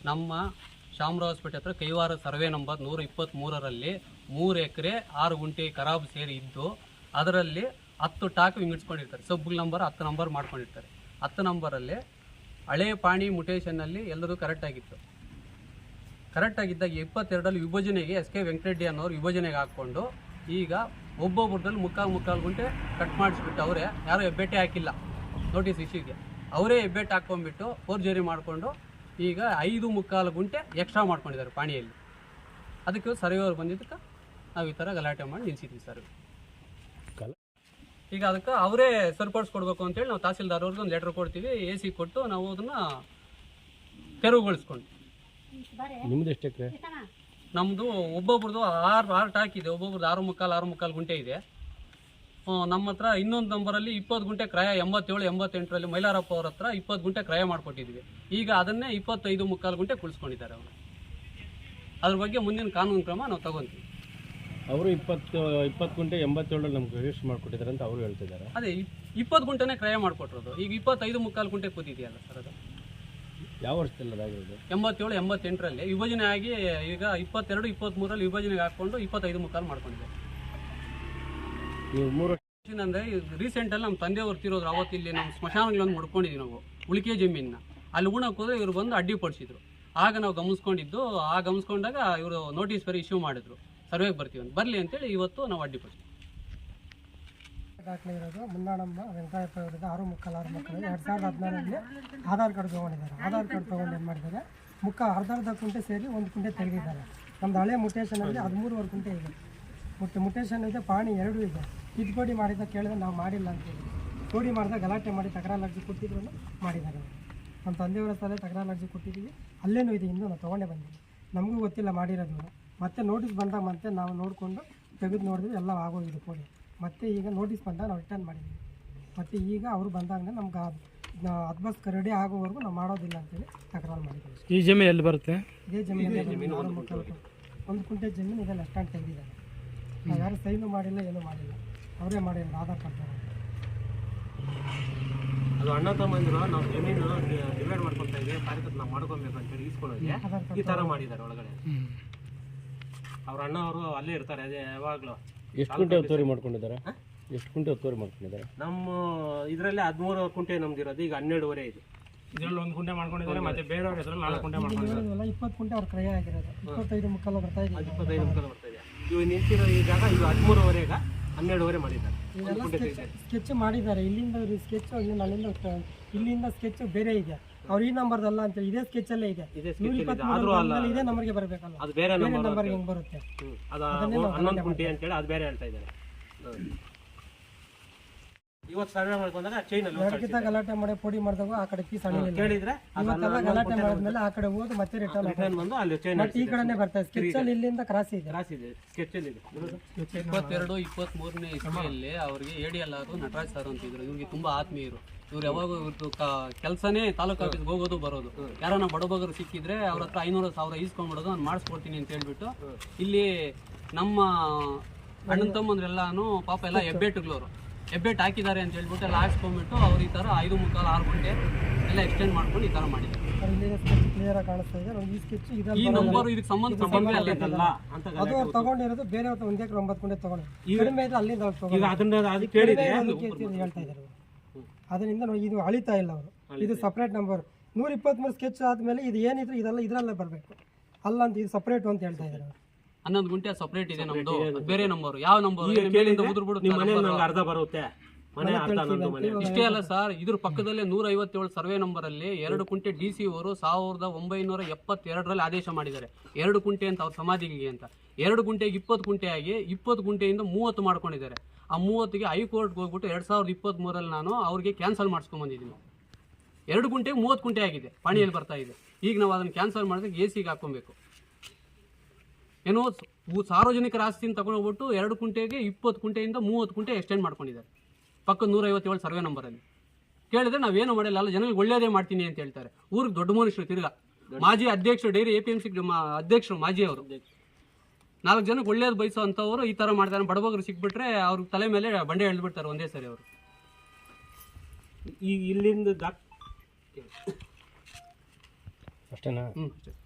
ನಮ್ಮ ಶಾಮರಾವ್ ಹಾಸ್ಪಿಟಲ್ ಹತ್ರ Kaivara survey number 123ರಲ್ಲಿ 3 ಎಕರೆ 6 ಗುಂಟೆ ಖರಾಬ್ ಸೇರಿ ಇದ್ದು ಅದರಲ್ಲಿ 10 ಟಾಕ್ ವಿಂಗಡಿಸ್ಕೊಂಡಿರ್ತಾರೆ. ಸಬ್ ನಂಬರ್ 10 ನಂಬರ್ ಮಾಡ್ಕೊಂಡಿರ್ತಾರೆ. 10 ನಂಬರಲ್ಲಿ ಹಳೆ ಪಾಣಿ ಮುಟೇಷನ್ನಲ್ಲಿ ಎಲ್ಲರೂ ಕರೆಕ್ಟಾಗಿತ್ತು. ಕರೆಕ್ಟಾಗಿದ್ದಾಗ 22ರಲ್ಲಿ ವಿಭಜನೆಗೆ ಎಸ್ ಕೆ ವೆಂಕಟರೆಡ್ಡಿ ಅನ್ನೋರು ವಿಭಜನೆಗೆ ಹಾಕ್ಕೊಂಡು ಈಗ ಒಬ್ಬೊಬ್ಬರದಲ್ಲಿ ಮುಕ್ಕಾಲು ಗುಂಟೆ ಕಟ್ ಮಾಡಿಸ್ಬಿಟ್ಟು ಅವರೇ ಯಾರೂ ಹೆಬ್ಬೆಟ್ಟೆ ಹಾಕಿಲ್ಲ ನೋಟಿಸ್ ಇಶ್ಯೂಗೆ. ಅವರೇ ಹೆಬ್ಬೆಟ್ಟು ಹಾಕ್ಕೊಂಡ್ಬಿಟ್ಟು ಫೋರ್ಜರಿ ಮಾಡಿಕೊಂಡು ಈಗ 5.25 ಗುಂಟೆ ಎಕ್ಸ್ಟ್ರಾ ಮಾಡ್ಕೊಂಡಿದ್ದಾರೆ ಪಾಣಿಯಲ್ಲಿ. ಅದಕ್ಕೆ ಸರ್ವೆಯವ್ರು ಬಂದಿದ್ದಕ್ಕೆ ನಾವು ಈ ಥರ ಗಲಾಟೆ ಮಾಡಿ ನಿಲ್ಲಿಸಿದ್ವಿ ಸರ್. ಈಗ ಅದಕ್ಕೆ ಅವರೇ ಸರಿಪಡಿಸ್ಕೊಡ್ಬೇಕು ಅಂತೇಳಿ ನಾವು ತಹಸೀಲ್ದಾರ್ ಅವ್ರಿಗೆ ಒಂದು ಲೆಟ್ರ್ ಕೊಡ್ತೀವಿ. AC ಕೊಟ್ಟು ನಾವು ಅದನ್ನು ತೆರವುಗೊಳಿಸ್ಕೊಂಡು. ನಿಮ್ದು ಎಷ್ಟು ಎಕರೆ? ನಮ್ಮದು ಒಬ್ಬೊಬ್ರದ್ದು 6 ಟಾಕ್ ಇದೆ. ಒಬ್ಬೊಬ್ರದ್ದು 6.25 ಗುಂಟೆ ಇದೆ. ನಮ್ಮ ಹತ್ರ ಇನ್ನೊಂದು ನಂಬರಲ್ಲಿ 20 ಗುಂಟೆ ಕ್ರಯ 87-88ರಲ್ಲಿ ಮೈಲಾರಪ್ಪ ಅವ್ರ ಹತ್ರ 20 ಗುಂಟೆ ಕ್ರಯ ಮಾಡಿಕೊಟ್ಟಿದ್ವಿ. ಈಗ ಅದನ್ನೇ 25.25 ಗುಂಟೆ ಕುಳಿಸ್ಕೊಂಡಿದ್ದಾರೆ ಅವರು. ಅದ್ರ ಬಗ್ಗೆ ಮುಂದಿನ ಕಾನೂನು ಕ್ರಮ ನಾವು ತಗೊಂತೀವಿ. ಅವರು 20 ಗುಂಟೆ 87ರಲ್ಲಿ ನಮ್ಗೆ ರಿಜಿಸ್ಟರ್ ಮಾಡಿಕೊಟ್ಟಿದ್ದಾರೆ ಅಂತ ಅವರು ಹೇಳ್ತಿದ್ದಾರೆ. ಅದೇ 20 ಗುಂಟೆನೇ ಕ್ರಯ ಮಾಡಿಕೊಟ್ಟಿರೋದು. ಈಗ 25.25 ಗುಂಟೆ ಕೂತಿದೆಯಲ್ಲ ಸರ್. ಅದು ಯಾವ ವರ್ಷದಲ್ಲಿ ಅದಾಗಿರೋದು? 87-88ರಲ್ಲಿ ವಿಭಜನೆ ಆಗಿ ಈಗ 22-23ರಲ್ಲಿ ವಿಭಜನೆಗೆ ಹಾಕ್ಕೊಂಡು 25.25 ಮಾಡ್ಕೊಂಡಿದ್ದಾರೆ. ನೀವು 3 ವರ್ಷ ಅಂದರೆ ರೀಸೆಂಟಲ್ಲಿ ನಮ್ಮ ತಂದೆಯವ್ರು ತಿರೋದ್ರು. ಅವತ್ತು ಇಲ್ಲಿ ನಮ್ಮ ಸ್ಮಶಾನಗಳನ್ನು ಮುಡ್ಕೊಂಡಿದ್ವಿ ನಾವು ಉಳಿಕೆ ಜಮೀನನ್ನ. ಅಲ್ಲಿ ಉಣಕ್ಕೆ ಹೋದ್ರೆ ಇವರು ಬಂದು ಅಡ್ಡಿಪಡಿಸಿದ್ರು. ಆಗ ನಾವು ಗಮನಿಸ್ಕೊಂಡಿದ್ದು. ಗಮನಿಸ್ಕೊಂಡಾಗ ಇವರು ನೋಟಿಸ್ ಬೇರೆ ಇಶ್ಯೂ ಮಾಡಿದ್ರು, ಸರ್ವೆಗೆ ಬರ್ತೀವಿ ಅಂತ. ಬರಲಿ ಅಂತೇಳಿ ಇವತ್ತು ನಾವು ಅಡ್ಡಿಪಡಿಸ್ತೀವಿ. ದಾಖಲೆ ಇರೋದು ಮುನ್ನಾಳಮ್ಮ ವೆಂಕಟಪ್ಪ ಅವರಿಗೆ 6 ಮಕ್ಕಳು 2016ರಲ್ಲಿ ಆಧಾರ್ ಕಾರ್ಡ್ ತೊಗೊಂಡಿದ್ದಾರೆ. ಆಧಾರ್ ಕಾರ್ಡ್ ತೊಗೊಂಡು ಏನು ಮಾಡಿದ್ದಾರೆ, ಅರ್ಧ ಕುಂಟೆ ಸೇರಿ 1 ಕುಂಟೆ ತೆಗೆದಿದ್ದಾರೆ. ನಮ್ಮದು ಹಳೆ ಮುಟೇಷನಲ್ಲಿ 13 ಕುಂಟೆ ಇದೆ. ಮುಟೇಷನ್ ಇದೆ, ಪಾಣಿ 2 ಇದೆ. ತಿದ್ದುಪಡಿ ಮಾಡಿದ ಕೇಳಿದ್ರೆ ನಾವು ಮಾಡಿಲ್ಲ ಅಂತೇಳಿ ಕೋಡಿ ಮಾಡಿದಾಗ ಗಲಾಟೆ ಮಾಡಿ ತಕರಾರು ಅರ್ಜಿ ಕೊಟ್ಟಿದ್ರು ಮಾಡಿದ್ದಾರೆ. ನಮ್ಮ ತಂದೆಯವರ ಸ್ಥಳ ತಕರಾರು ಅರ್ಜಿ ಕೊಟ್ಟಿದ್ದೀವಿ. ಅಲ್ಲೇನೂ ಇದೆ, ಇನ್ನೂ ನಾವು ತೊಗೊಂಡೇ ಬಂದಿದ್ದೀವಿ. ನಮಗೂ ಗೊತ್ತಿಲ್ಲ ಮಾಡಿರೋದು. ಮತ್ತೆ ನೋಟಿಸ್ ಬಂದಾಗ ಮತ್ತೆ ನಾವು ನೋಡಿಕೊಂಡು ತೆಗೆದು ನೋಡಿದ್ವಿ, ಎಲ್ಲ ಆಗೋಗಿದೆ ಕೋಡಿ. ಮತ್ತು ಈಗ ನೋಟಿಸ್ ಬಂದಾಗ ನಾವು ರಿಟರ್ನ್ ಮಾಡಿದ್ದೀವಿ. ಮತ್ತು ಈಗ ಅವರು ಬಂದಾಗ ನಮ್ಗೆ ಅದ್ಬಸ್ ರೆಡಿ ಆಗೋವರೆಗೂ ನಾವು ಮಾಡೋದಿಲ್ಲ ಅಂತೇಳಿ ತಕರಾರು ಮಾಡಿದ್ದೀವಿ. ಈ ಜಮೀನು ಎಲ್ಲಿ ಬರುತ್ತೆ? ಇದೇ ಜಮೀನು 1 ಕುಂಟೆ ಜಮೀನು ಇದೆ. ಲೆಫ್ಟ್ ಹ್ಯಾಂಡ್ ತೆಗೆದಿದ್ದಾರೆ. ನಾವು ಯಾರು ಸೈನು ಮಾಡಿಲ್ಲ, ಏನೂ ಮಾಡಿಲ್ಲ, ಅವರೇ ಮಾಡಿದ್ರು ಆಧಾರ್ ಕಾರ್ಡ್ ತಗೊಂಡು. ಅದು ಅಣ್ಣ ತಮ್ಮಂದಿರು ನಾವು ಜಮೀನು ಡಿವೈಡ್ ಮಾಡ್ಕೊಳ್ತಾ ಇದ್ದೀವಿ, ಕಾರ್ಯಕ್ರಮ ನಾವು ಮಾಡ್ಕೊಬೇಕು ಅಂತೇಳಿ ಈಸ್ಕೊಳ್ಳೋಕೆ ಈ ಥರ ಮಾಡಿದ್ದಾರೆ ಒಳಗಡೆ. ಅವ್ರ ಅಣ್ಣ ಅವರು ಅಲ್ಲೇ ಇರ್ತಾರೆ, ಅದೇ ಯಾವಾಗಲೂ. ಎಷ್ಟು ಕುಂಟೆ ಒತ್ತುವರಿ ಮಾಡ್ಕೊಂಡಿದ್ದಾರೆ? ಎಷ್ಟು ಕುಂಟೆ ಒತ್ತುವರಿ ಮಾಡ್ಕೊಂಡಿದ್ದಾರೆ? ನಮ್ಮ ಇದರಲ್ಲಿ 13 ಕುಂಟೆ ನಮ್ದಿರೋದು, ಈಗ 12.5 ಇದೆ. ಇದರಲ್ಲಿ 1 ಕುಂಟೆ ಮಾಡ್ಕೊಂಡಿದ್ದಾರೆ, ಮತ್ತೆ ಬೇರೆಯವ್ರ ಹೆಸರಲ್ಲಿ 4 ಕುಂಟೆ ಮಾಡ್ಕೊಂಡಿದ್ದಾರೆ. 20 ಕುಂಟೆ ಅವ್ರ ಕ್ರಯ ಆಗಿರೋದು. 25.25 ಬರ್ತಾ ಇದೆ. 25.25 ಬರ್ತಾ ಇದೆ. ಇವು ನಿಂತಿರೋ ಈ ಜಾಗ ಇವು 13ವರೆಗೆ 12ವರೆ ಮಾಡಿದ್ದಾರೆ. ಸ್ಕೆಚ್ ಮಾಡಿದ್ದಾರೆ. ಇಲ್ಲಿಂದ ಸ್ಕೆಚ್ ಇಲ್ಲಿಂದ ಸ್ಕೆಚ್ ಬೇರೆ ಇದೆ. ಅವ್ರು ಈ ನಂಬರ್ದಲ್ಲ ಅಂತ ಇದೇ ಸ್ಕೆಚ್ ಅಲ್ಲೇ ಇದೆ. 123 ಇದೇ ನಂಬರ್ಗೆ ಬರಬೇಕಲ್ಲ, ಅದು ಬೇರೆ ನಂಬರ್ ಹೆಂಗ್ ಬರುತ್ತೆ? ಅದು 11 ಕುಂಟೆ ಅಂತೇಳಿ ಅದು ಬೇರೆ ಹೇಳ್ತಾ ಇದ್ದಾರೆ. ಇವತ್ತು ಸರ್ವೆ ಮಾಡ್ಕೊಂಡಾಗ ಚೈನ್ ಅಲ್ಲಿ ಗಲಾಟೆ ಮಾಡಿ ಪೋಡಿ ಮಾಡಿದಾಗ ಆ ಕಡೆ ಪೀಸ್ ಕೇಳಿದ್ರೆ ಇವತ್ತೆಲ್ಲ ಗಲಾಟೆ ಮಾಡಿದ್ಮೇಲೆ ಆ ಕಡೆ ಹೋಗಿ ಮತ್ತೆ ರಿಟರ್ನ್ ಬಂದು ಅಲ್ಲಿ ಚೈನ್ ಮತ್ತೆ ಈ ಕಡೆನೇ ಬರ್ತಾರೆ. ಸ್ಕೆಚ್ ಅಲ್ಲಿ ಇಲ್ಲಿಂದ ಕ್ರಾಸ್ ಇದೆ. ಸ್ಕೆಚ್ ಅಲ್ಲಿ ಇದೆ. 22-23ನೇ ಇಸ್ವಿಯಲ್ಲಿ ಅವ್ರಿಗೆ ADL ನಟರಾಜ್ ಸರ್ ಅಂತಿದ್ರು. ಇವ್ರಿಗೆ ತುಂಬಾ ಆತ್ಮೀಯರು. ಇವ್ರು ಯಾವಾಗ ಕೆಲಸನೇ ತಾಲೂಕು ಆಫೀಸ್ಗೆ ಹೋಗೋದು ಬರೋದು. ಯಾರನ್ನ ಬಡಬಗರು ಸಿಕ್ಕಿದ್ರೆ ಅವ್ರ ಹತ್ರ 500,000 ಈಸ್ಕೊಂಡ್ಬಿಡೋದು, ನಾನು ಮಾಡಿಸ್ಕೊಡ್ತೀನಿ ಅಂತ ಹೇಳ್ಬಿಟ್ಟು ಇಲ್ಲಿ ನಮ್ಮ ಅಣ್ಣನ ತಮ್ಮಂದ್ರೆಲ್ಲಾನು ಪಾಪ ಎಲ್ಲ ಹೆಬ್ಬೆಟ್ಟು ಹಾಕಿದ್ದಾರೆ ಅಂತ ಹೇಳ್ಬಿಟ್ಟು ಎಲ್ಲ ಹಾಕ್ಸ್ಕೊಂಡ್ಬಿಟ್ಟು ಅವ್ರು ಈ ಥರ 5.25-6 ಗುಂಟೆ ಎಲ್ಲ ಎಕ್ಸ್ಟೆಂಡ್ ಮಾಡ್ಕೊಂಡು ಈ ಥರ ಮಾಡಿದ್ದಾರೆ. ಕ್ಲಿಯರ್ ಆಗಿ ಕಾಣಿಸ್ತಾ ಇದೆ. ಈ ಸ್ಕೆಚ್ ಈ ನಂಬರ್ ಇದಕ್ಕೆ ಸಂಬಂಧ ಅದು ಅವ್ರು ತಗೊಂಡಿರೋದು ಬೇರೆ. 1 ಎಕರೆ 9 ಕುಂಟೆ ತಗೊಂಡು ಕಡಿಮೆ ಇದೆ, ಅಲ್ಲಿಂದ ಹೇಳ್ತಾ ಇದ್ದಾರೆ. ಅದರಿಂದ ನೋಡಿ ಇದು ಅಳಿತಾ ಇಲ್ಲ ಅವರು. ಇದು ಸಪ್ರೇಟ್ ನಂಬರ್ 123 ಸ್ಕೆಚ್ ಆದ್ಮೇಲೆ ಇದು ಏನಿದ್ರು ಇದೆಲ್ಲ ಇದರಲ್ಲೇ ಬರಬೇಕು ಅಲ್ಲ ಅಂತ ಇದು ಸಪ್ರೇಟ್ ಅಂತ ಹೇಳ್ತಾ ಇದ್ದಾರೆ. 11 ಗುಂಟೆ ಸಪ್ರೇಟ್ ಇದೆ ನಮ್ದು, ಬೇರೆ ನಂಬರ್. ಯಾವ ನಂಬರ್ ಅರ್ಧ ಬರುತ್ತೆ. ಇಷ್ಟೇ ಅಲ್ಲ ಸರ್, ಇದ್ರ ಪಕ್ಕದಲ್ಲೇ 157 ಸರ್ವೆ ನಂಬರ್ ಅಲ್ಲಿ 2 ಕುಂಟೆ DC ಅವರು 1972ರಲ್ಲಿ ಆದೇಶ ಮಾಡಿದ್ದಾರೆ. 2 ಕುಂಟೆ ಅಂತ ಅವ್ರ ಸಮಾಧಿಗೆ ಅಂತ. 2 ಗುಂಟೆಗೆ 20 ಕುಂಟೆ ಆಗಿ 20 ಗುಂಟೆಯಿಂದ 30 ಮಾಡ್ಕೊಂಡಿದ್ದಾರೆ. ಆ 30ಗೆ ಹೈಕೋರ್ಟ್ಗೆ ಹೋಗ್ಬಿಟ್ಟು 2023ರಲ್ಲಿ ನಾನು ಅವ್ರಿಗೆ ಕ್ಯಾನ್ಸಲ್ ಮಾಡಿಸ್ಕೊಂಡ್ ಬಂದಿದ್ದೀನಿ. 2 ಗುಂಟೆಗೆ 30 ಕುಂಟೆ ಆಗಿದೆ, ಪಾಣಿಯಲ್ಲಿ ಬರ್ತಾ ಇದೆ. ಈಗ ನಾವು ಅದನ್ನು ಕ್ಯಾನ್ಸಲ್ ಮಾಡಿದಾಗ AC ಹಾಕೊಬೇಕು. ಏನೋ ಸಾರ್ವಜನಿಕರ ಆಸ್ತಿನ ತಗೊಂಡೋಗ್ಬಿಟ್ಟು 2 ಕುಂಟೆಗೆ 20 ಕುಂಟೆಯಿಂದ 30 ಕುಂಟೆ ಎಕ್ಸ್ಟೆಂಡ್ ಮಾಡ್ಕೊಂಡಿದ್ದಾರೆ. ಪಕ್ಕ 157 ಸರ್ವೆ ನಂಬರಲ್ಲಿ ಕೇಳಿದ್ರೆ ನಾವೇನು ಮಾಡಿಲ್ಲ, ಅಲ್ಲ ಜನಗಳಿಗೆ ಒಳ್ಳೇದೇ ಮಾಡ್ತೀನಿ ಅಂತ ಹೇಳ್ತಾರೆ. ಊರಿಗೆ ದೊಡ್ಡ ಮನುಷ್ಯರು ತಿರ್ಗಾ ಮಾಜಿ ಅಧ್ಯಕ್ಷರು, ಡೈರಿ APMC ಅಧ್ಯಕ್ಷರು ಮಾಜಿ ಅವರು 4 ಜನಕ್ಕೆ ಒಳ್ಳೇದು ಬಯಸೋ ಅಂಥವ್ರು ಈ ಥರ ಮಾಡ್ತಾರೆ. ಬಡಬಗರು ಸಿಕ್ಬಿಟ್ರೆ ಅವ್ರ ತಲೆ ಮೇಲೆ ಬಂಡೆ ಎಳ್ದ್ಬಿಡ್ತಾರೆ ಒಂದೇ ಸರಿ ಅವರು. ಈ ಇಲ್ಲಿಂದ ಅಷ್ಟೇನಾ? ಹ್ಞೂ ಅಷ್ಟೇ.